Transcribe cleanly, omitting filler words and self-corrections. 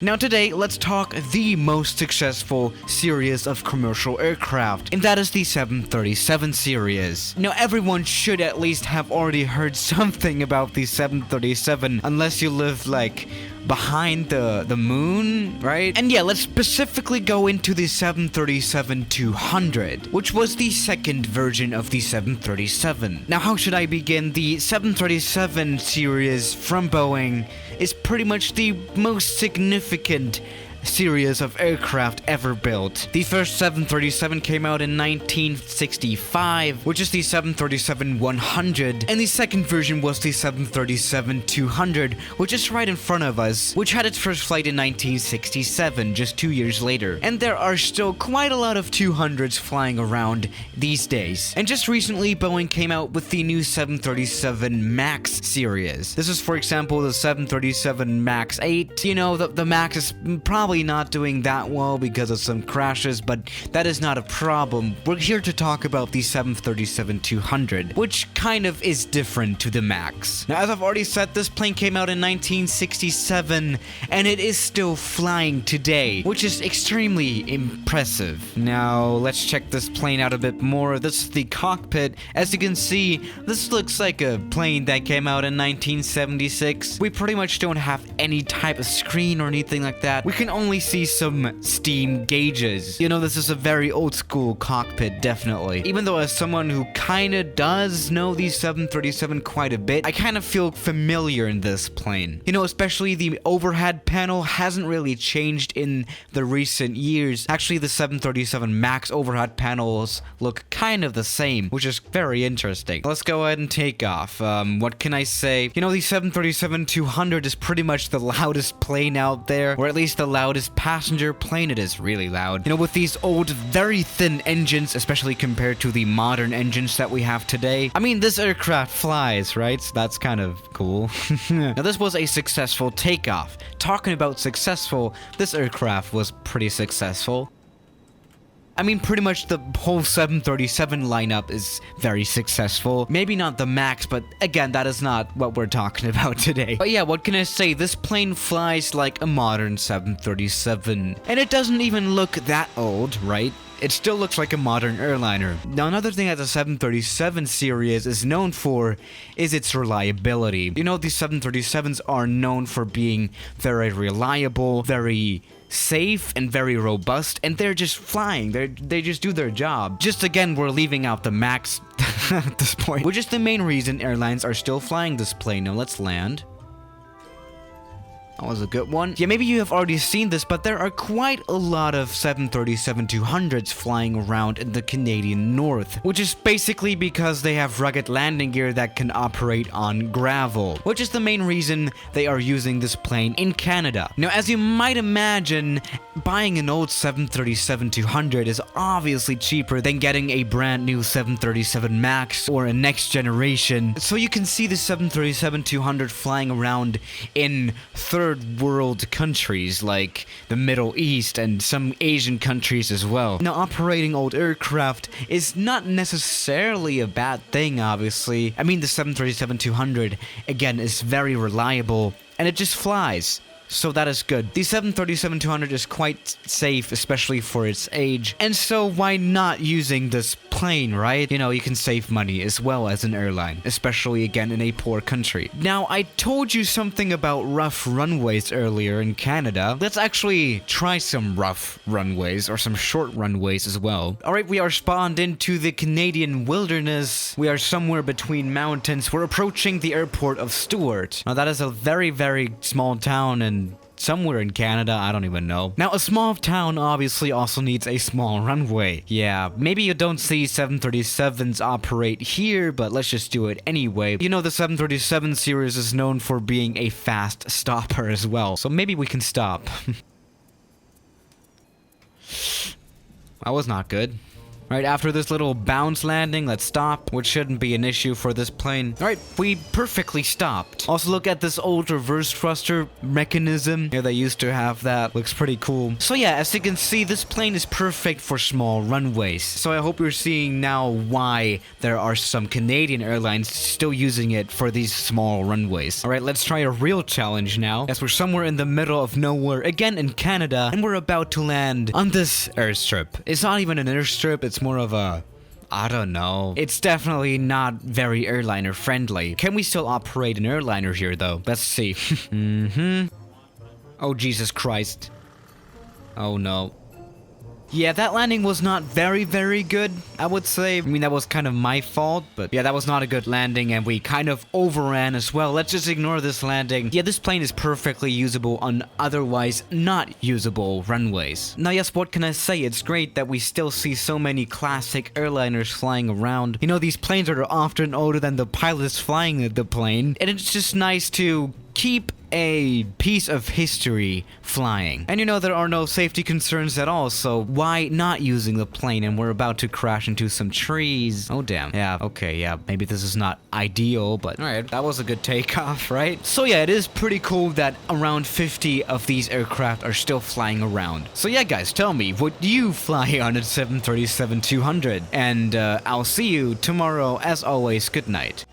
Now today, let's talk the most successful series of commercial aircraft, and that is the 737 series. Now everyone should at least have already heard something about the 737, unless you live like behind the moon, right? And yeah, let's specifically go into the 737-200, which was the second version of the 737. Now how should I begin? The 737 series from Boeing is pretty much the most significant series of aircraft ever built. The first 737 came out in 1965, which is the 737-100, and the second version was the 737-200, which is right in front of us, which had its first flight in 1967, just 2 years later. And there are still quite a lot of 200s flying around these days. And just recently, Boeing came out with the new 737 MAX series. This is, for example, the 737 MAX 8. You know, the MAX is probably not doing that well because of some crashes, but that is not a problem. We're here to talk about the 737-200, which kind of is different to the MAX. Now, as I've already said, this plane came out in 1967, and it is still flying today, which is extremely impressive. Now, let's check this plane out a bit more. This is the cockpit. As you can see, this looks like a plane that came out in 1976. We pretty much don't have any type of screen or anything like that. We can only see some steam gauges. You know, this is a very old school cockpit, definitely. Even though as someone who kinda does know the 737 quite a bit, I kind of feel familiar in this plane. You know, especially the overhead panel hasn't really changed in the recent years. Actually, the 737 MAX overhead panels look kind of the same, which is very interesting. Let's go ahead and take off. What can I say? You know, the 737-200 is pretty much the loudest plane out there, or at least the loudest passenger plane. It is really loud. You know, with these old, very thin engines, especially compared to the modern engines that we have today. I mean, this aircraft flies, right? So that's kind of cool. Now, this was a successful takeoff. Talking about successful, this aircraft was pretty successful. I mean, pretty much the whole 737 lineup is very successful. Maybe not the MAX, but again, that is not what we're talking about today. But yeah, what can I say? This plane flies like a modern 737. And it doesn't even look that old, right? It still looks like a modern airliner. Now, another thing that the 737 series is known for is its reliability. You know, these 737s are known for being very reliable, very safe, and very robust, and they're just flying. They just do their job. Just again, we're leaving out the MAX at this point, which is the main reason airlines are still flying this plane. Now, let's land. That was a good one. Yeah, maybe you have already seen this, but there are quite a lot of 737-200s flying around in the Canadian North, which is basically because they have rugged landing gear that can operate on gravel, which is the main reason they are using this plane in Canada. Now, as you might imagine, buying an old 737-200 is obviously cheaper than getting a brand new 737 MAX or a next generation. So you can see the 737-200 flying around in third world countries like the Middle East and some Asian countries as well. Now, operating old aircraft is not necessarily a bad thing, obviously. I mean, the 737-200, again, is very reliable and it just flies. So that is good. The 737-200 is quite safe, especially for its age. And so why not using this plane, right? You know, you can save money as well as an airline, especially again in a poor country. Now, I told you something about rough runways earlier in Canada. Let's actually try some rough runways or some short runways as well. Alright, we are spawned into the Canadian wilderness. We are somewhere between mountains. We're approaching the airport of Stewart. Now, that is a very, very small town and somewhere in Canada, I don't even know. Now, a small town obviously also needs a small runway. Yeah, maybe you don't see 737s operate here, but let's just do it anyway. You know, the 737 series is known for being a fast stopper as well, so maybe we can stop. That was not good. Right, after this little bounce landing, let's stop, which shouldn't be an issue for this plane. All right, we perfectly stopped. Also, look at this old reverse thruster mechanism. Yeah, they used to have that. Looks pretty cool. So yeah, as you can see, this plane is perfect for small runways. So I hope you're seeing now why there are some Canadian airlines still using it for these small runways. All right, let's try a real challenge now, as we're somewhere in the middle of nowhere, again in Canada, and we're about to land on this airstrip. It's not even an airstrip, it's more of a... I don't know. It's definitely not very airliner friendly. Can we still operate an airliner here though? Let's see. Oh, Jesus Christ. Oh no. Yeah, that landing was not very good, I would say. I mean, that was kind of my fault, but yeah, that was not a good landing, and we kind of overran as well. Let's just ignore this landing. Yeah, this plane is perfectly usable on otherwise not usable runways. Now, yes, what can I say? It's great that we still see so many classic airliners flying around. You know, these planes are often older than the pilots flying the plane, and it's just nice to keep a piece of history flying. And you know, there are no safety concerns at all, so why not using the plane? And we're about to crash into some trees. Oh damn. Yeah, okay, yeah, maybe this is not ideal, but alright, that was a good takeoff, right? So yeah, it is pretty cool that around 50 of these aircraft are still flying around. So yeah, guys, tell me, would you fly on a 737-200? And I'll see you tomorrow. As always, good night.